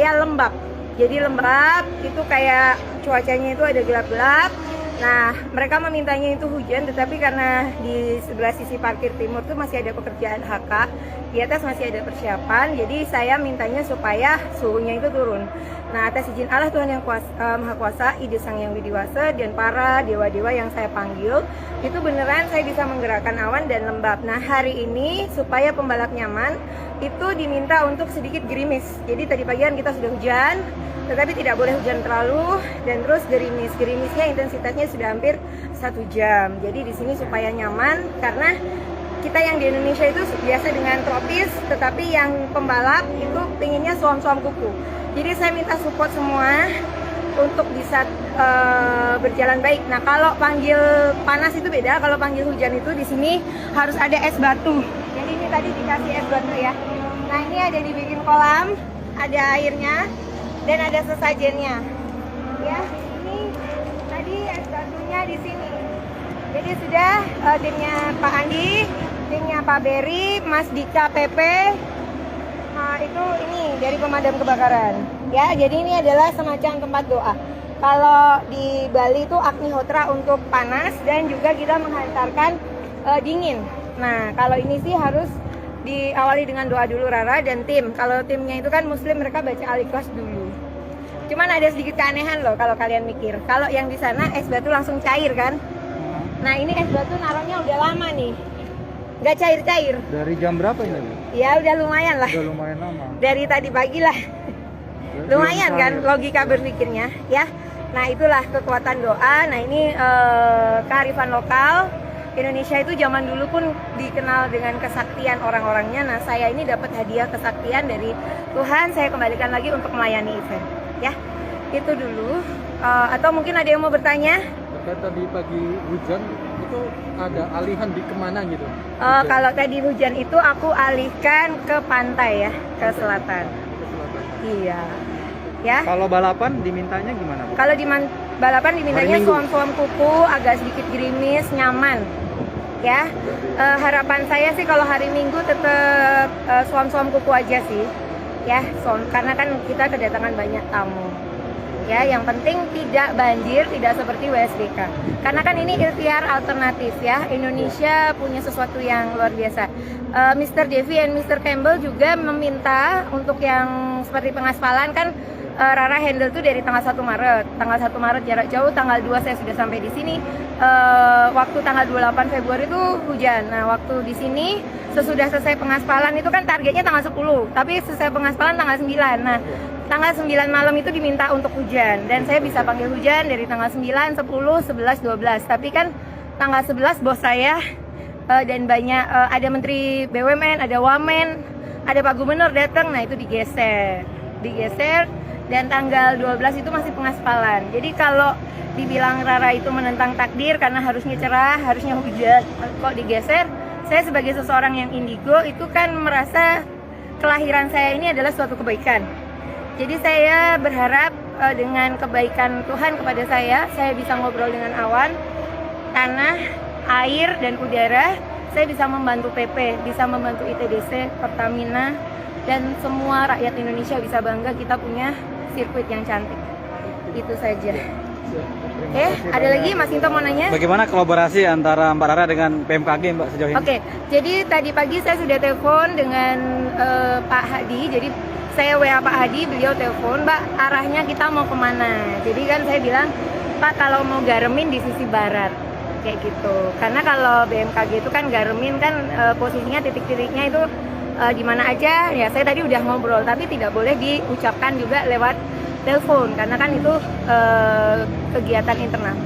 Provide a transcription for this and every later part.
supaya lembab. Jadi lembab, itu kayak cuacanya itu ada gelap-gelap. Nah, mereka memintanya itu hujan, tetapi karena di sebelah sisi parkir timur tuh masih ada pekerjaan HK, di atas masih ada persiapan, jadi saya mintanya supaya suhunya itu turun. Nah, atas izin Allah Tuhan yang Maha Kuasa, Ide Sang Yang Widiwasa, dan para dewa-dewa yang saya panggil, itu beneran saya bisa menggerakkan awan dan lembab. Nah, hari ini supaya pembalap nyaman, itu diminta untuk sedikit gerimis. Jadi tadi pagi kan kita sudah hujan, tetapi tidak boleh hujan terlalu, dan terus gerimisnya intensitasnya sudah hampir 1 jam. Jadi di sini supaya nyaman, karena kita yang di Indonesia itu biasa dengan tropis, tetapi yang pembalap itu pinginnya suam-suam kuku. Jadi saya minta support semua untuk bisa berjalan baik. Nah, kalau panggil panas itu beda, kalau panggil hujan itu di sini harus ada es batu. Jadi ini tadi dikasih es batu ya. Nah, ini ada dibikin kolam, ada airnya, dan ada sesajennya. Ya, ini tadi es batunya di sini. Jadi sudah timnya Pak Andi, timnya Pak Berry, Mas Dika PP, itu ini dari pemadam kebakaran. Ya, jadi ini adalah semacam tempat doa. Kalau di Bali itu Agnihotra untuk panas, dan juga kita menghantarkan dingin. Nah, kalau ini sih harus diawali dengan doa dulu Rara dan tim. Kalau timnya itu kan Muslim, mereka baca Al-Ikhlas dulu. Cuman ada sedikit keanehan loh kalau kalian mikir. Kalau yang di sana es batu langsung cair kan? Nah, ini es batu naruhnya udah lama nih, nggak cair-cair. Dari jam berapa ini? Ya udah lumayan lah. Udah lumayan lama. Dari tadi pagi lah. Lumayan kan logika berpikirnya ya. Nah, itulah kekuatan doa. Nah, ini kearifan lokal. Indonesia itu zaman dulu pun dikenal dengan kesaktian orang-orangnya. Nah, saya ini dapat hadiah kesaktian dari Tuhan. Saya kembalikan lagi untuk melayani event ya. Itu dulu. Atau mungkin ada yang mau bertanya? Terkait tadi pagi hujan itu ada alihan di kemana gitu? Kalau tadi hujan itu aku alihkan ke pantai ya, ke selatan. Ke selatan. Iya. Ya. Kalau balapan dimintanya gimana, Bu? Kalau di balapan dimintanya suam-suam kuku, agak sedikit gerimis, nyaman. Ya. Harapan saya sih kalau hari Minggu tetap suam-suam kuku aja sih. Ya, karena kan kita kedatangan banyak tamu. Ya, yang penting tidak banjir, tidak seperti WSBK. Karena kan ini ikhtiar alternatif ya. Indonesia punya sesuatu yang luar biasa. Mr. Devi dan Mr. Campbell juga meminta untuk yang seperti pengaspalan kan. Rara handle tuh dari tanggal 1 Maret. Tanggal 1 Maret jarak jauh, tanggal 2 saya sudah sampai di sini. Waktu tanggal 28 Februari itu hujan. Nah, waktu di sini sesudah selesai pengaspalan itu kan targetnya tanggal 10, tapi selesai pengaspalan tanggal 9. Nah, tanggal 9 malam itu diminta untuk hujan, dan saya bisa panggil hujan dari tanggal 9, 10, 11, 12. Tapi kan tanggal 11 bos saya dan banyak ada Menteri BUMN, ada Wamen, ada Pak Gubernur datang. Nah, itu digeser. Dan tanggal 12 itu masih pengaspalan. Jadi kalau dibilang Rara itu menentang takdir karena harusnya cerah, harusnya hujan, kok digeser, saya sebagai seseorang yang indigo itu kan merasa kelahiran saya ini adalah suatu kebaikan. Jadi saya berharap dengan kebaikan Tuhan kepada saya bisa ngobrol dengan awan, tanah, air, dan udara. Saya bisa membantu PP, bisa membantu ITDC, Pertamina, dan semua rakyat Indonesia bisa bangga kita punya sirkuit yang cantik. Itu saja. Ada lagi Mas Into mau nanya? Bagaimana kolaborasi antara Mbak Rara dengan PMKG Mbak sejauh ini? Oke, jadi tadi pagi saya sudah telepon dengan Pak Hadi. Jadi saya WA Pak Hadi, beliau telepon, Mbak arahnya kita mau kemana? Jadi kan saya bilang, Pak kalau mau garemin di sisi barat, kayak gitu. Karena kalau BMKG itu kan garemin kan posisinya titik-titiknya itu di mana aja. Ya saya tadi udah ngobrol, tapi tidak boleh diucapkan juga lewat telepon karena kan itu kegiatan internal.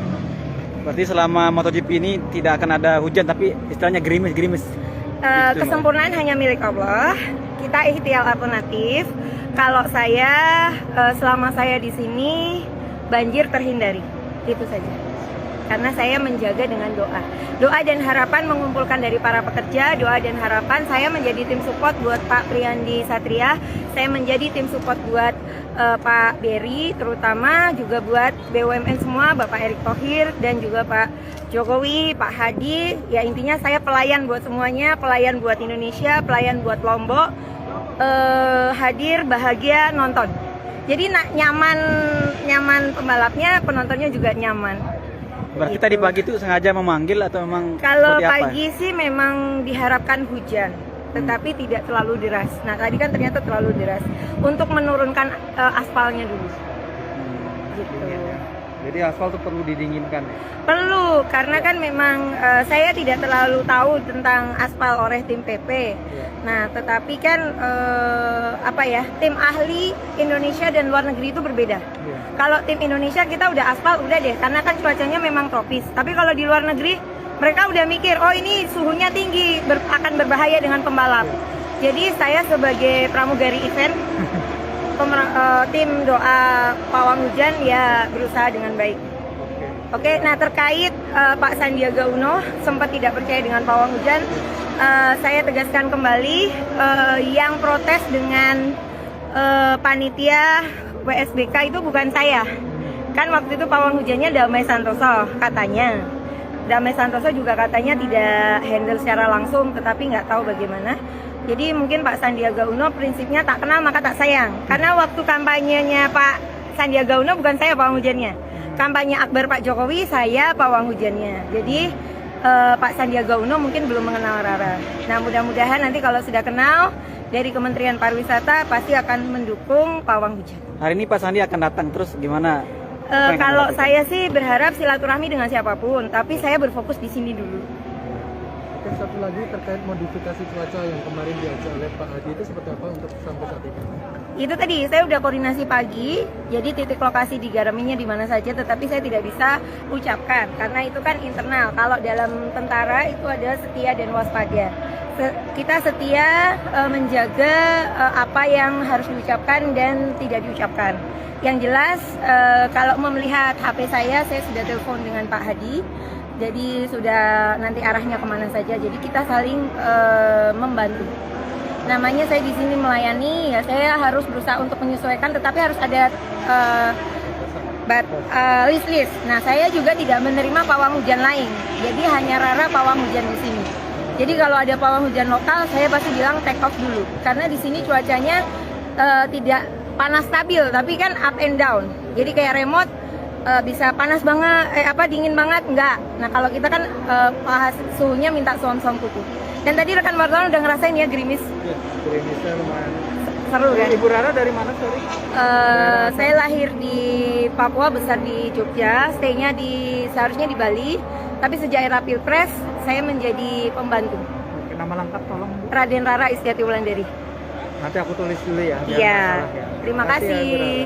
Berarti selama MotoGP ini tidak akan ada hujan, tapi istilahnya gerimis. Kesempurnaan hanya milik Allah. Kita ikhtiar alternatif. Kalau saya selama saya di sini banjir terhindari. Itu saja. Karena saya menjaga dengan doa. Doa dan harapan mengumpulkan dari para pekerja, doa dan harapan. Saya menjadi tim support buat Pak Priyandi Satria, saya menjadi tim support buat Pak Berry, terutama juga buat BUMN semua, Bapak Erick Thohir, dan juga Pak Jokowi, Pak Hadi. Ya intinya saya pelayan buat semuanya, pelayan buat Indonesia, pelayan buat Lombok, hadir, bahagia, nonton. Jadi nyaman pembalapnya, penontonnya juga nyaman. Berarti Gitu. tadi pagi itu sengaja memanggil atau memang Kalau seperti apa? pagi sih memang diharapkan hujan, tetapi tidak terlalu deras. Nah tadi kan ternyata terlalu deras untuk menurunkan aspalnya dulu. Gitu. Jadi aspal tuh perlu didinginkan ya? Perlu, karena kan memang saya tidak terlalu tahu tentang aspal oleh tim PP. Nah, tetapi kan tim ahli Indonesia dan luar negeri itu berbeda. Kalau tim Indonesia kita udah aspal udah deh, karena kan cuacanya memang tropis. Tapi kalau di luar negeri mereka udah mikir, oh ini suhunya tinggi, akan berbahaya dengan pembalap. Jadi saya sebagai pramugari event tim doa pawang hujan ya berusaha dengan baik. Oke, nah terkait Pak Sandiaga Uno sempat tidak percaya dengan pawang hujan, saya tegaskan kembali yang protes dengan panitia WSBK itu bukan saya. Kan waktu itu pawang hujannya Damai Santoso katanya. Damai Santoso juga katanya tidak handle secara langsung, tetapi nggak tahu bagaimana. Jadi mungkin Pak Sandiaga Uno prinsipnya tak kenal maka tak sayang. Karena waktu kampanyenya Pak Sandiaga Uno bukan saya pawang hujannya. Kampanye Akbar Pak Jokowi saya pawang hujannya. Jadi Pak Sandiaga Uno mungkin belum mengenal Rara. Nah mudah-mudahan nanti kalau sudah kenal dari Kementerian Pariwisata pasti akan mendukung pawang hujan. Hari ini Pak Sandi akan datang, terus gimana? Kalau saya sih berharap silaturahmi dengan siapapun, tapi saya berfokus di sini dulu. Oke, satu lagi terkait modifikasi cuaca yang kemarin diajak oleh Pak Hadi itu seperti apa untuk sampai saat ini? Itu tadi saya udah koordinasi pagi, jadi titik lokasi digaraminya di mana saja, tetapi saya tidak bisa ucapkan karena itu kan internal. Kalau dalam tentara itu ada setia dan waspada. Kita setia menjaga apa yang harus diucapkan dan tidak diucapkan. Yang jelas kalau melihat HP saya sudah telepon dengan Pak Hadi. Jadi sudah nanti arahnya kemana saja. Jadi kita saling membantu. Namanya saya di sini melayani, ya saya harus berusaha untuk menyesuaikan, tetapi harus ada list. Nah saya juga tidak menerima pawang hujan lain. Jadi hanya Rara pawang hujan di sini. Jadi kalau ada pawang hujan lokal, saya pasti bilang take off dulu. Karena di sini cuacanya tidak panas stabil, tapi kan up and down. Jadi kayak remote. Bisa panas banget, dingin banget, enggak. Nah kalau kita kan suhunya minta som-som kuku. Dan tadi rekan wartawan udah ngerasain ya gerimis. Ya, gerimisnya lumayan. Seru kan? Ibu Rara dari mana sorry? Saya lahir di Papua, besar di Jogja, stay-nya seharusnya di Bali. Tapi sejak era Pilpres, saya menjadi pembantu. Oke, nama lengkap tolong. Raden Rara Istiati Wulandari. Nanti aku tulis dulu ya. Iya, terima kasih.